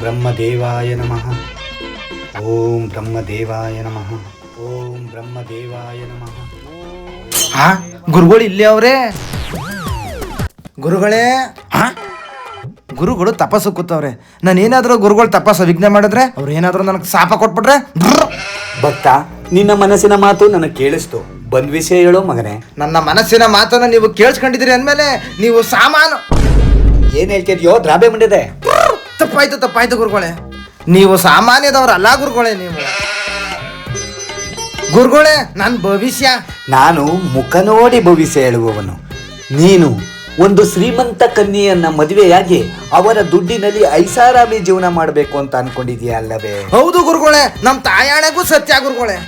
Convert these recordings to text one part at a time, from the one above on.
ಬ್ರಹ್ಮದೇವಾಯ ನಮಃ. ಓಂ ಬ್ರಹ್ಮದೇವಾಯ ನಮಃ. ಓಂ ಬ್ರಹ್ಮದೇವಾಯ ನಮಃ. ಹಾ ಗುರುಗಳು ಇಲ್ಲಿ ಅವ್ರೆ. ಗುರುಗಳೇ, ಹಾ ಗುರುಗಳು ತಪಸ್ಸು ಕೂತವ್ರೆ. ನಾನು ಏನಾದರೂ ಗುರುಗಳು ತಪಸ್ಸು ವಿಘ್ನ ಮಾಡಿದ್ರೆ ಅವ್ರು ಏನಾದರೂ ನನಗೆ ಶಾಪ ಕೊಟ್ಬಿಟ್ರೆ. ಭಕ್ತ, ನಿನ್ನ ಮನಸ್ಸಿನ ಮಾತು ನನಗೆ ಕೇಳಿಸ್ತು. ಬಂದ್ ವಿಷಯ ಹೇಳೋ ಮಗನೇ. ನನ್ನ ಮನಸ್ಸಿನ ಮಾತನ್ನ ನೀವು ಕೇಳಿಸ್ಕೊಂಡಿದ್ದೀರಿ ಅಂದಮೇಲೆ ನೀವು ಸಾಮಾನು ಏನ್ ಹೇಳ್ತಿದ್ಯೋ ದ್ರಾಬೆ ಮಂಡಿದೆ. ತಪ್ಪಾಯ್ತು ಗುರುಗಳೇ. ನೀವು ಸಾಮಾನ್ಯದವ್ರಲ್ಲ ಗುರುಗಳೇ. ನೀವು ಗುರುಗಳೇ, ನನ್ನ ಭವಿಷ್ಯ. ನಾನು ಮುಖ ನೋಡಿ ಭವಿಷ್ಯ ಹೇಳುವವನು. ನೀನು ಒಂದು ಶ್ರೀಮಂತ ಕನ್ಯೆಯನ್ನ ಮದುವೆಯಾಗಿ ಅವರ ದುಡ್ಡಿನಲ್ಲಿ ಐಷಾರಾಮಿ ಜೀವನ ಮಾಡಬೇಕು ಅಂತ ಅನ್ಕೊಂಡಿದೀಯ ಅಲ್ಲವೇ? ಹೌದು ಗುರುಗಳೇ, ನಮ್ಮ ತಾಯಾಣೆಗೂ ಸತ್ಯ ಗುರುಗಳೇ.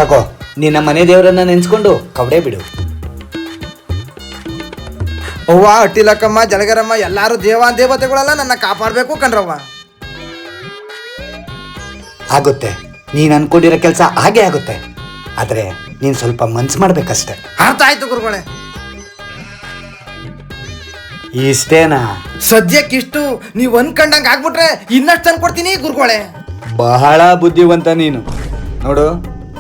ತಗೋ, ನಿನ್ನ ಮನೆ ದೇವರನ್ನ ನೆನ್ಸ್ಕೊಂಡು ಕವಡೆ ಬಿಡು. ಅವ್ವ, ಅಟ್ಟಿಲಕ್ಕಮ್ಮ, ಜಲಗರಮ್ಮ ಎಲ್ಲಾರು ದೇವತೆಗಳೆಲ್ಲ ನನ್ನ ಕಾಪಾಡಬೇಕು ಕಣ್ರವ್ವ. ಆಗುತ್ತೆ, ನೀನ್ ಅನ್ಕೊಂಡಿರೋ ಕೆಲಸ ಹಾಗೆ ಆಗುತ್ತೆ. ಆದ್ರೆ ನೀನ್ ಸ್ವಲ್ಪ ಮನ್ಸು ಮಾಡ್ಬೇಕಷ್ಟೆ. ಅರ್ಥ ಆಯ್ತು ಗುರುಗಳೇ. ಇಷ್ಟೇನಾ? ಸದ್ಯಕ್ಕಿಷ್ಟು ನೀವು ಅನ್ಕಂಡಂಗೆ ಆಗ್ಬಿಟ್ರೆ ಇನ್ನಷ್ಟು ತಂದ್ಕೊಡ್ತೀನಿ ಗುರುಗಳೇ. ಬಹಳ ಬುದ್ಧಿವಂತ ನೀನು. ನೋಡು,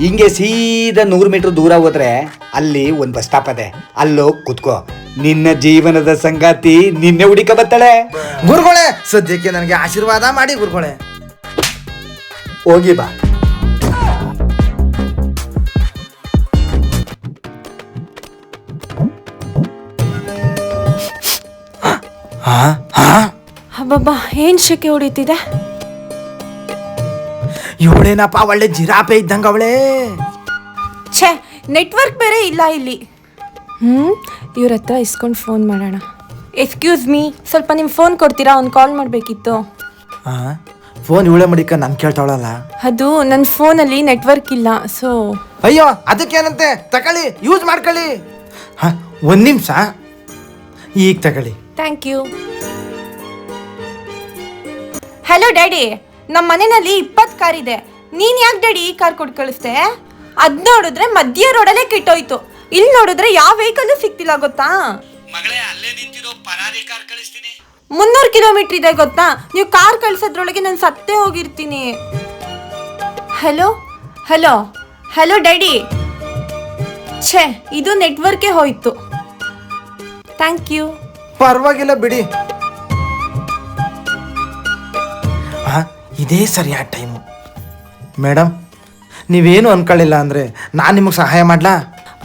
ಹಿಂಗೆ ಸೀದಾ 100 ಮೀಟರ್ ದೂರ ಹೋದ್ರೆ ಅಲ್ಲಿ ಒಂದು ಬಸ್ ಸ್ಟಾಪ್ ಅದೆ. ಅಲ್ಲೋಗಿ ಕುತ್ಕೋ. ನಿನ್ನ ಜೀವನದ ಸಂಗಾತಿ ನಿನ್ನೆ ಹುಡುಕ ಬರ್ತಾಳೆ. ಗುರುಗಳೇ, ಸದ್ಯಕ್ಕೆ ನನಗೆ ಆಶೀರ್ವಾದ ಮಾಡಿ ಗುರುಗಳೇ. ಹೋಗಿ ಬಾ. ಹಬ್ಬಬ್ಬ, ಏನ್ ಶೆಕೆ ಹೊಡಿತಿದೆ. ಇವಳೇನಪ್ಪ ಒಳ್ಳೆ ಜಿರಾಪೆ ಇದ್ದಂಗ ಅವಳೇ. ಛೇ, ನೆಟ್ವರ್ಕ್ ಬೇರೆ ಇಲ್ಲ ಇಲ್ಲಿ. ಇವ್ರ ಹತ್ರ ಇಸ್ಕೊಂಡು ಫೋನ್ ಮಾಡೋಣ. ಎಕ್ಸ್ಕ್ಯೂಸ್ ಮೀ, ಸ್ವಲ್ಪ ನಿಮ್ಮ ಫೋನ್ ಕೊಡ್ತೀರಾ? ಒಂದು ಕಾಲ್ ಮಾಡಬೇಕಿತ್ತು. ಫೋನ್ ಇವಳೆ ಮಡಿಕ ನಾನು ಕೇಳ್ತಾವಳಲ್ಲ. ಅದು ನನ್ನ ಫೋನಲ್ಲಿ ನೆಟ್ವರ್ಕ್ ಇಲ್ಲ. ಸೊ ಅಯ್ಯೋ, ಅದಕ್ಕೇನಂತೆ, ತಗೊಳ್ಳಿ, ಯೂಸ್ ಮಾಡ್ಕೊಳ್ಳಿ. ಒಂದು ನಿಮಿಷ, ಈಗ ತಗೊಳ್ಳಿ. Thank you. ಹಲೋ ಡ್ಯಾಡಿ, ನಮ್ಮ ಮನೆಯಲ್ಲಿ 20 ಕಾರ್ ಇದೆ. ನೀನು ಯಾಕೆ ಡ್ಯಾಡಿ ಈ ಕಾರ್ ಕೊಟ್ಟು ಕಳಿಸ್ದೆ? ಅದು ನೋಡಿದ್ರೆ ಮಧ್ಯ ರೋಡಲ್ಲೇ ಕೆಟ್ಟೋಯ್ತು. ಇಲ್ಲಿ ನೋಡಿದ್ರೆ ಯಾವ ವೆಹಿಕಲ್ ಸಿಗ್ತಿಲ್ಲ ಗೊತ್ತಾ? ಮಗಳೇ, ಅಲ್ಲೇ ನಿಂತಿರೋ ಪರಾರಿ ಕಾರ್ ಕಳಿಸ್ತೀನಿ. 300 ಕಿಲೋಮೀಟರ್ ಇದೆ ಗೊತ್ತಾ? ನೀವು ಕಾರ್ ಕಳ್ಸೋದ್ರೊಳಗೆ ನಾನು ಸತ್ತೇ ಹೋಗಿರ್ತೀನಿ. Hello hello hello daddy. ಛೇ, ಇದು ನೆಟ್ವರ್ಕೇ ಹೋಯ್ತು. Thank you. ಪರವಾಗಿಲ್ಲ ಬಿಡಿ. ಇದೇ ಸರಿಯಾದ ಟೈಮು. ಮೇಡಮ್, ನೀವೇನು ಅನ್ಕೊಳ್ಳಿಲ್ಲ ಅಂದರೆ ನಾನು ನಿಮಗೆ ಸಹಾಯ ಮಾಡಲಾ?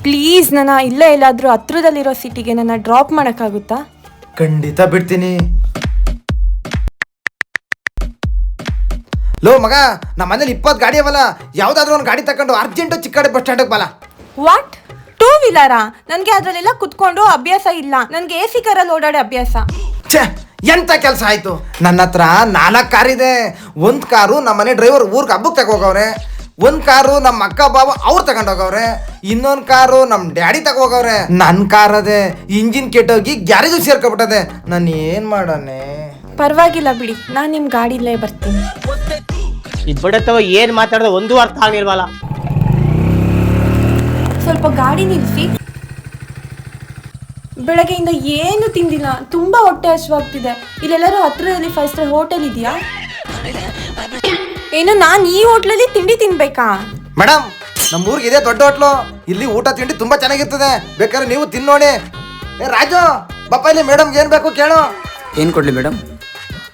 ಪ್ಲೀಸ್, ನನ್ನ ಇಲ್ಲೇ ಎಲ್ಲಾದರೂ ಹತ್ರದಲ್ಲಿರೋ ಸಿಟಿಗೆ ನನ್ನ ಡ್ರಾಪ್ ಮಾಡೋಕ್ಕಾಗುತ್ತಾ? ಖಂಡಿತ ಬಿಡ್ತೀನಿ. ಲೋ ಮಗ, ನಮ್ಮ ಮನೇಲಿ 20 ಗಾಡಿ ಅವಲ್ಲ. ಯಾವುದಾದ್ರೂ ಒಂದು ಗಾಡಿ ತಗೊಂಡು ಅರ್ಜೆಂಟು ಚಿಕ್ಕಡೆ ಬಸ್ ಸ್ಟ್ಯಾಂಡಿಗೆ ಬಲ. ವಾಟ್, 2 ವೀಲರಾ? ನನಗೆ ಅದರಲ್ಲೆಲ್ಲ ಕುತ್ಕೊಂಡು ಅಭ್ಯಾಸ ಇಲ್ಲ. ನನಗೆ AC ಕಾರಲ್ಲಿ ಓಡಾಡೋ ಅಭ್ಯಾಸ. ಛೇ, ಎಂತ ಕೆಲಸ ಆಯ್ತು. ನನ್ನ ಹತ್ರ 4 ಕಾರ್ ಇದೆ. ಒಂದು ಕಾರು ನಮ್ಮ ಮನೆ ಡ್ರೈವರ್ ಊರಿಗೆ ಹಬ್ಬಕ್ಕೆ ತಗೋಗವ್ರೆ, ಒಂದು ಕಾರು ನಮ್ಮ ಅಕ್ಕ ಬಾವ ಅವ್ರು ತಗೊಂಡೋಗವ್ರೆ, ಇನ್ನೊಂದು ಕಾರು ನಮ್ಮ ಡ್ಯಾಡಿ ತಗೋಗವ್ರೆ. ನನ್ನ ಕಾರ್ ಅದೇ ಇಂಜಿನ್ ಕೆಟ್ಟೋಗಿ ಗ್ಯಾರೇಜ್ ಸೇರ್ಕೊಬಿಟ್ಟದೆ. ನಾನು ಏನು ಮಾಡೋಣ? ಪರವಾಗಿಲ್ಲ ಬಿಡಿ, ನಾನು ನಿಮ್ಮ ಗಾಡಿಲೇ ಬರ್ತೀನಿ. ಇದು ಬಿಡತ್ತವ, ಏನು ಮಾತಾಡೋದು ಒಂದು ಅರ್ಥ ಆಗಿಲ್ವಲ್ಲ. ಸ್ವಲ್ಪ ಗಾಡಿ ನಿಲ್ಲಿಸಿ. ಬೆಳಗ್ಗೆಯಿಂದ ಏನು ತಿಂದಿಲ್ಲ, ತುಂಬ ಹೊಟ್ಟೆ ಹಸಿವಾಗ್ತಿದೆ. ಇಲ್ಲೆಲ್ಲರೂ ಹತ್ರದಲ್ಲಿ 5 ಸ್ಟಾರ್ ಹೋಟೆಲ್ ಇದೆಯಾ? ಏನು ನಾನು ಈ ಹೋಟ್ಲಲ್ಲಿ ತಿಂಡಿ ತಿನ್ಬೇಕಾ? ಮೇಡಮ್, ನಮ್ಮ ಊರಿಗೆ ಇದೆ ದೊಡ್ಡ ಹೋಟ್ಲು. ಇಲ್ಲಿ ಊಟ ತಿಂಡಿ ತುಂಬ ಚೆನ್ನಾಗಿರ್ತದೆ. ಬೇಕಾದ್ರೆ ನೀವು ತಿನ್ನೋಣಿ. ರಾಜು, ಬಪ್ಪ ಇಲ್ಲಿ ಮೇಡಮ್ಗೆ ಏನು ಬೇಕು ಕೇಳು. ಏನು ಕೊಡ್ಲಿ madam?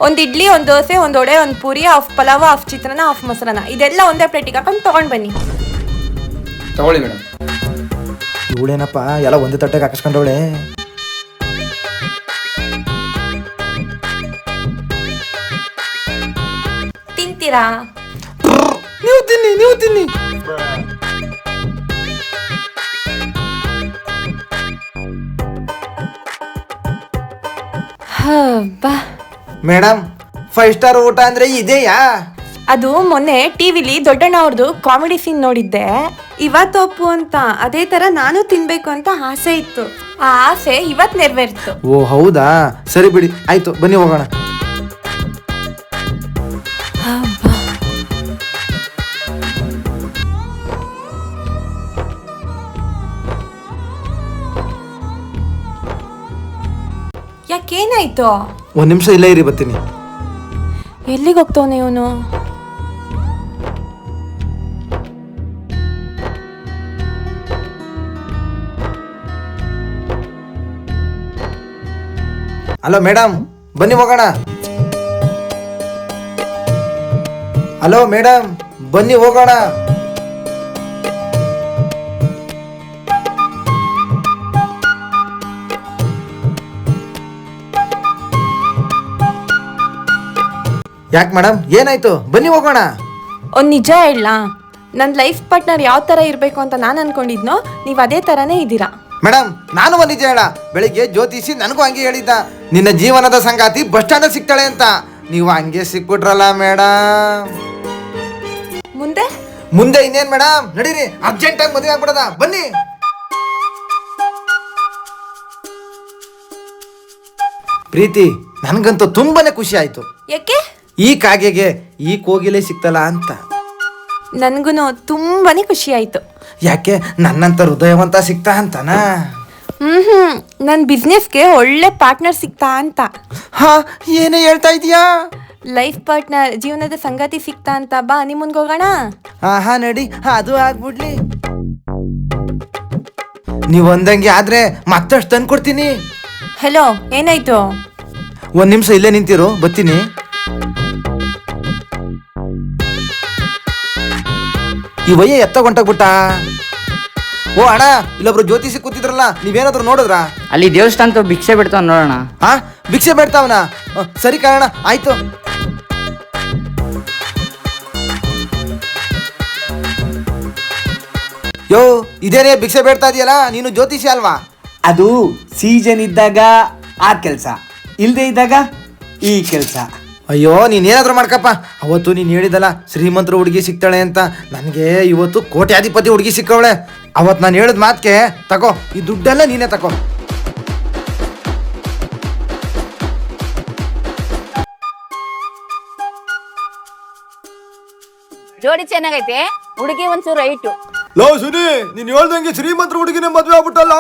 1 idli, 1 dosa, 1 vada, 1 puri, half pulao, half ಚಿತ್ರಾನ್ನ, ಹಾಫ್ ಮೊಸರನ್ನ. ಇದೆಲ್ಲ ಒಂದೇ ಪ್ಲೇಟಿಗೆ ಹಾಕೊಂಡು ತೊಗೊಂಡು ಬನ್ನಿ. ತಗೊಳ್ಳಿ ಮೇಡಮ್. ಇವಳೇನಪ್ಪ ಎಲ್ಲ ಒಂದೇ ತಟ್ಟೆಗೆ ಹಾಕಿಸ್ಕೊಂಡವಳೆ. ತಿಂತೀರಾ? ನೀವು ತಿನ್ನಿ. ಮೇಡಮ್, 5 ಸ್ಟಾರ್ ಊಟ ಅಂದ್ರೆ ಇದೆಯಾ? ಅದು ಮೊನ್ನೆ ಟಿವಿಲಿ ದೊಡ್ಡಣ್ಣ ಅವ್ರದ್ದು ಕಾಮಿಡಿ ಸೀನ್ ನೋಡಿದ್ದೆ. ಇವತ್ತೊಪ್ಪು ಅಂತ. ಅದೇ ತರ ನಾನು ತಿನ್ಬೇಕು ಅಂತ ಆಸೆ ಇತ್ತು. ಆ ಆಸೆ ಇವತ್ತು ನೆರವೇರಿತು. ಓ ಹೌದಾ, ಸರಿ ಬಿಡಿ, ಆಯ್ತು, ಬನ್ನಿ ಹೋಗೋಣ. ಯಾಕೇನಾಯ್ತು? 1 ನಿಮಿಷ ಇಲ್ಲೇ ಇರಿ, ಬರ್ತೀನಿ. ಎಲ್ಲಿಗೆ ಹೋಗ್ತವನೆ ಇವನು? ಹಲೋ ಮೇಡಮ್, ಬನ್ನಿ ಹೋಗೋಣ. ಹಲೋ ಮೇಡಮ್, ಬನ್ನಿ ಹೋಗೋಣ. ಯಾಕೆ ಮೇಡಮ್, ಏನಾಯ್ತು? ಬನ್ನಿ ಹೋಗೋಣ. ಒಂದು ನಿಜ ಹೇಳಲಾ? ನನ್ನ ಲೈಫ್ ಪಾರ್ಟ್ನರ್ ಯಾವ ಥರ ಇರಬೇಕು ಅಂತ ನಾನು ಅನ್ಕೊಂಡಿದ್ನೋ ನೀವು ಅದೇ ಥರನೇ ಇದ್ದೀರಾ. ಮೇಡಮ್, ನಾನು ಬಂದಿದ್ದೆ ಹೇಳ. ಬೆಳಿಗ್ಗೆ ಜ್ಯೋತಿಷಿ ನನಗೂ ಹಂಗೆ ಹೇಳಿದ್ದ, ನಿನ್ನ ಜೀವನದ ಸಂಗಾತಿ ಬಸ್ ಸ್ಟ್ಯಾಂಡ್ ಸಿಗ್ತಾಳೆ ಅಂತ. ನೀವು ಹಂಗೆ ಸಿಕ್ಬಿಟ್ರಲ್ಲ ಮೇಡಮ್. ಮುಂದೆ ಮುಂದೆ ಇನ್ನೇನ್ ಮೇಡಮ್, ನಡೀರಿ, ಅರ್ಜೆಂಟಾಗಿ ಮದುವೆ ಆಗ್ಬಿಡದ. ಬನ್ನಿ. ಪ್ರೀತಿ, ನನ್ಗಂತೂ ತುಂಬಾನೇ ಖುಷಿ ಆಯ್ತು. ಯಾಕೆ? ಈ ಕಾಗೆಗೆ ಈ ಕೋಗಿಲೆ ಸಿಕ್ತಲ್ಲ ಅಂತ. ನನಗೂ ತುಂಬಾನೇ ಖುಷಿ ಆಯಿತು. ಯಾಕೆ? ನನ್ನಂತ ಹೃದಯವಂತ ಸಿಕ್ತಾ ಅಂತನಾ? ನನ್ನ ಬಿಸ್ನೆಸ್ಗೆ ಒಳ್ಳೆ ಪಾರ್ಟ್ನರ್ ಸಿಗ್ತಾ ಅಂತ. ಹಾ, ಏನೇ ಹೇಳ್ತಾ ಇದೀಯಾ? ಲೈಫ್ ಪಾರ್ಟ್ನರ್, ಜೀವನದ ಸಂಗಾತಿ ಸಿಗ್ತಾ ಅಂತ. ಬಾ ನಿಮ್ಮನ್ಗೆ ಹೋಗೋಣ. ಹಾ ನಡಿ, ಅದು ಆಗ್ಬಿಡ್ಲಿ. ನೀವು ಒಂದಂಗೆ ಆದ್ರೆ ಮತ್ತಷ್ಟು ತಂದ್ಕೊಡ್ತೀನಿ. ಹಲೋ, ಏನಾಯ್ತು? ಒಂದ್ ನಿಮಿಷ ಇಲ್ಲೇ ನಿಂತಿರು, ಬರ್ತೀನಿ. ಈ ವಯ್ಯ ಎತ್ತ ಹೊಂಟೋಗ್ಬಿಟ್ಟ. ಓ ಅಣ್ಣ, ಇಲ್ಲೊಬ್ರು ಜ್ಯೋತಿಷಿ ಕೂತಿದ್ರಲ್ಲ, ನೀವೇನಾದ್ರು ನೋಡಿದ್ರಾ? ಅಲ್ಲಿ ದೇವಸ್ಥಾನ ಭಿಕ್ಷೆ ಬಿಡ್ತಾವ ನೋಡೋಣ. ಹಾ, ಭಿಕ್ಷೆ ಬೇಡ್ತಾವನ? ಸರಿ ಕಾರಣ, ಆಯ್ತು. ಯೋ, ಇದೇನೇ ಭಿಕ್ಷೆ ಬೇಡ್ತಾ ಇದೆಯಲ್ಲ, ನೀನು ಜ್ಯೋತಿಷಿ ಅಲ್ವಾ? ಅದು ಸೀಸನ್ ಇದ್ದಾಗ ಆ ಕೆಲಸ, ಇಲ್ಲದೆ ಇದ್ದಾಗ ಈ ಕೆಲಸ. ಅಯ್ಯೋ, ನೀನೇನಾದ್ರೂ ಮಾಡ್ಕಪ್ಪ. ಅವತ್ತು ನೀನು ಹೇಳಿದಲ್ಲ ಶ್ರೀಮಂತರು ಹುಡುಗಿ ಸಿಗ್ತಾಳೆ ಅಂತ, ನನಗೆ ಇವತ್ತು ಕೋಟ್ಯಾಧಿಪತಿ ಹುಡುಗಿ ಸಿಕ್ಕವಳೆ. ಅವತ್ತು ನಾನು ಹೇಳಿದ ಮಾತ್ಗೆ ತಗೋ, ಈ ದುಡ್ಡೆಲ್ಲ ನೀನೇ ತಗೋ. ಜೋಡಿ ಚೆನ್ನಾಗೈತೆ, ಹುಡುಗಿ ಒಂಚೂರು ಹೈಟು. ಲೋ ಸುನಿ, ನೀನು ಹೇಳ್ದಂಗೆ ಶ್ರೀಮಂತರ ಹುಡುಗಿನೇ ಮದುವೆ ಆಗ್ಬಿಟ್ಟಲ್ಲ.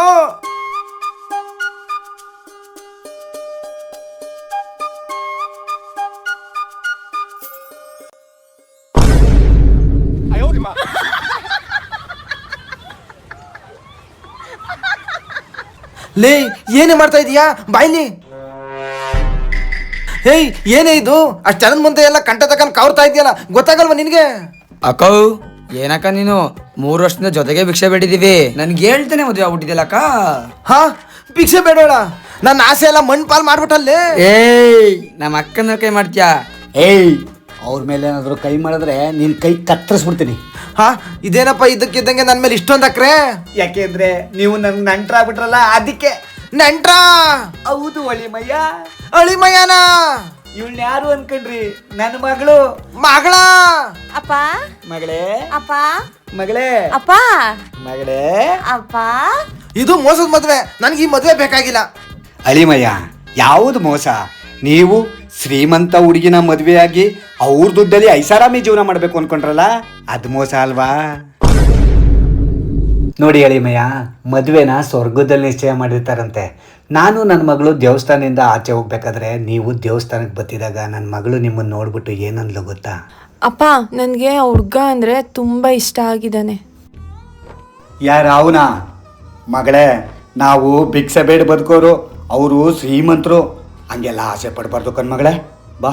ಲೇ, ಏನೇ ಮಾಡ್ತಾ ಇದೀಯಾ? ಬಾಯ್ಲಿ. ಹೇಯ್, ಏನೇ ಇದು? ಅಷ್ಟು ಜನದ ಮುಂದೆ ಎಲ್ಲ ಕಂಟ ತಕೊಂಡ್ ಕವರ್ತಾ ಇದೆಯಲ್ಲ, ಗೊತ್ತಾಗಲ್ವಾ ನಿನಗೆ? ಅಕ್ಕ, ಏನಕ್ಕ ನೀನು 3 ವರ್ಷದಿಂದ ಜೊತೆಗೆ ಭಿಕ್ಷೆ ಬೇಡಿದೀವಿ. ನನ್ಗೆ ಹೇಳ್ತಾನೆ ಮದುವೆ ಆಗ್ಬಿಟ್ಟಿದ್ಯಲ್ಲ ಅಕ್ಕ. ಹಾ, ಭಿಕ್ಷೆ ಬೇಡೋಳ. ನನ್ನ ಆಸೆ ಎಲ್ಲ ಮಣ್ಣು ಪಾಲ್ ಮಾಡ್ಬಿಟ್ಟಲ್ಲೇ. ಏಯ್, ನಮ್ಮ ಅಕ್ಕನ ಕೈ ಮಾಡ್ತೀಯಾ? ಏಯ್, ಅವ್ರ ಮೇಲೆ ಏನಾದರೂ ಕೈ ಮಾಡಿದ್ರೆ ನಿನ್ನ ಕೈ ಕತ್ತರಿಸ್ಬಿಡ್ತೀನಿ. ಹಾ, ಇದೇನಪ್ಪ ಇದ್ದಕ್ಕಿದ್ದಂಗೆ ನನ್ನ ಮೇಲೆ ಇಷ್ಟೊಂದು ಅಕ್ರೆ? ಯಾಕೆಂದ್ರೆ ನೀವು ನನ್ ನಂಟ್ರಾಗ್ಬಿಟ್ರಲ್ಲ, ಅದಕ್ಕೆ. ನೆಂಟ್ರಾ? ಹೌದು ಅಳಿಮಯ್ಯ. ಅಳಿಮಯ್ಯನ? ಇವಳನ್ನ ಯಾರು ಅನ್ಕೊಂಡ್ರಿ? ನನ್ನ ಮಗಳು. ಮಗಳ? ಅಪ್ಪ, ಮಗಳೇ, ಅಪ್ಪ, ಮಗಳೇ, ಅಪ್ಪ, ಮಗಳೇ. ಅಪ್ಪ. ಇದು ಮೋಸದ ಮದ್ವೆ. ನನಗೆ ಈ ಮದ್ವೆ ಬೇಕಾಗಿಲ್ಲ. ಅಳಿಮಯ್ಯ, ಯಾವುದು ಮೋಸ? ನೀವು ಶ್ರೀಮಂತ ಹುಡುಗಿನ ಮದುವೆಯಾಗಿ ಅವ್ರ ದುಡ್ಡಲ್ಲಿ ಐಷಾರಾಮಿ ಜೀವನ ಮಾಡಬೇಕು ಅನ್ಕೊಂಡ್ರಲ್ಲ, ಅದು ಮೋಸ ಅಲ್ವಾ? ನೋಡಿ ಅಳಿಮಯ್ಯ, ಮದುವೆನ ಸ್ವರ್ಗದಲ್ಲಿ ನಿಶ್ಚಯ ಮಾಡಿರ್ತಾರಂತೆ. ನಾನು ನನ್ನ ಮಗಳು ದೇವಸ್ಥಾನದಿಂದ ಆಚೆ ಹೋಗ್ಬೇಕಾದ್ರೆ ನೀವು ದೇವಸ್ಥಾನಕ್ಕೆ ಬತ್ತಿದಾಗ ನನ್ನ ಮಗಳು ನಿಮ್ಮನ್ನು ನೋಡ್ಬಿಟ್ಟು ಏನಂದ್ಲು ಗೊತ್ತಾ? ಅಪ್ಪ, ನನಗೆ ಹುಡುಗ ಅಂದರೆ ತುಂಬ ಇಷ್ಟ ಆಗಿದ್ದಾನೆ. ಯಾರು ಅವನ? ಮಗಳೇ, ನಾವು ಭಿಕ್ಷೆ ಬೇಡ ಬದುಕೋರು, ಅವರು ಶ್ರೀಮಂತರು. ಹಂಗೆಲ್ಲ ಆಸೆ ಪಡಬಾರ್ದು ಕಣ್ಮಗಳೇ. ಬಾ.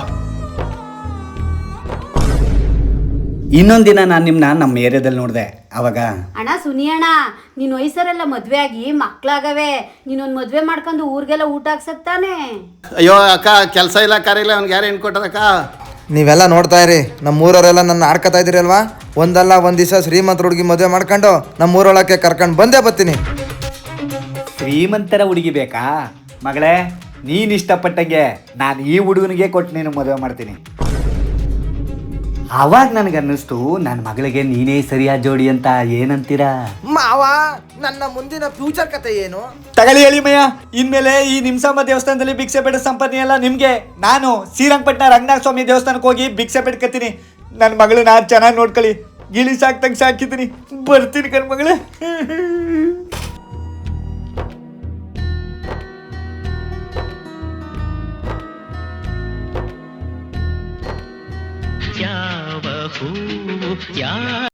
ಇನ್ನೊಂದಿನ ನಾನು ನಿಮ್ಮನ್ನ ನಮ್ಮ ಏರಿಯಾದಲ್ಲಿ ನೋಡಿದೆ. ಅವಾಗ ಅಣ್ಣ ಸುನಿಯಣ್ಣ, ನೀನು ವಯಸ್ಸರೆಲ್ಲ ಮದ್ವೆ ಆಗಿ ಮಕ್ಳಾಗವೆ, ನೀನೊಂದು ಮದ್ವೆ ಮಾಡ್ಕೊಂಡು ಊರಿಗೆಲ್ಲ ಊಟ ಹಾಕ್ಸಕ್ತಾನೆ. ಅಯ್ಯೋ ಅಕ್ಕ, ಕೆಲಸ ಇಲ್ಲ ಕಾರ್ಯ ಇಲ್ಲ, ಅವ್ನಿಗೆ ಯಾರು ಹೆಣ್ಣು ಕೊಟ್ಟದಕ್ಕ? ನೀವೆಲ್ಲ ನೋಡ್ತಾ ಇರಿ, ನಮ್ಮ ಊರವರೆಲ್ಲ ನನ್ನ ಆಡ್ಕೊತಾ ಇದ್ದೀರಿ ಅಲ್ವಾ? ಒಂದಲ್ಲ ಒಂದು ದಿವಸ ಶ್ರೀಮಂತರ ಹುಡುಗಿ ಮದುವೆ ಮಾಡ್ಕೊಂಡು ನಮ್ಮ ಊರೊಳಕ್ಕೆ ಕರ್ಕೊಂಡು ಬಂದೇ ಬರ್ತೀನಿ. ಶ್ರೀಮಂತರ ಹುಡುಗಿ ಬೇಕಾ? ಮಗಳೇ, ನೀನು ಇಷ್ಟಪಟ್ಟಂಗೆ ನಾನು ಈ ಹುಡುಗನಿಗೆ ಕೊಟ್ಟು ನೀನು ಮದುವೆ ಮಾಡ್ತೀನಿ. ಆವಾಗ ನನಗೆ ಅನ್ನಿಸ್ತು, ನನ್ನ ಮಗಳಿಗೆ ನೀನೇ ಸರಿಯಾದ ಜೋಡಿ ಅಂತ. ಏನಂತೀರಾ ಮಾವ? ನನ್ನ ಮುಂದಿನ ಫ್ಯೂಚರ್ ಕತೆ ಏನು? ತಗೊಳ್ಳಿ ಅಳಿಮಯ್ಯ, ಇನ್ಮೇಲೆ ಈ ನಿಮ್ಸಮ್ಮ ದೇವಸ್ಥಾನದಲ್ಲಿ ಭಿಕ್ಷೆ ಬೇಡ ಸಂಪಾದನೆ ಎಲ್ಲ ನಿಮಗೆ. ನಾನು ಶ್ರೀರಂಗಪಟ್ಟಣ ರಂಗನಾಥ ಸ್ವಾಮಿ ದೇವಸ್ಥಾನಕ್ಕೆ ಹೋಗಿ ಭಿಕ್ಷೆ ಬೇಡ್ಕತ್ತೀನಿ. ನನ್ನ ಮಗಳು ನಾನು ಚೆನ್ನಾಗಿ ನೋಡ್ಕೊಳ್ಳಿ. ಗಿಳಿ ಸಾಕ್ತಂಗೆ ಸಾಕಿದ್ದೀನಿ. ಬರ್ತೀನಿ ಕಣ್ಮಗಳೇ. ಯಾವ ಹೂವು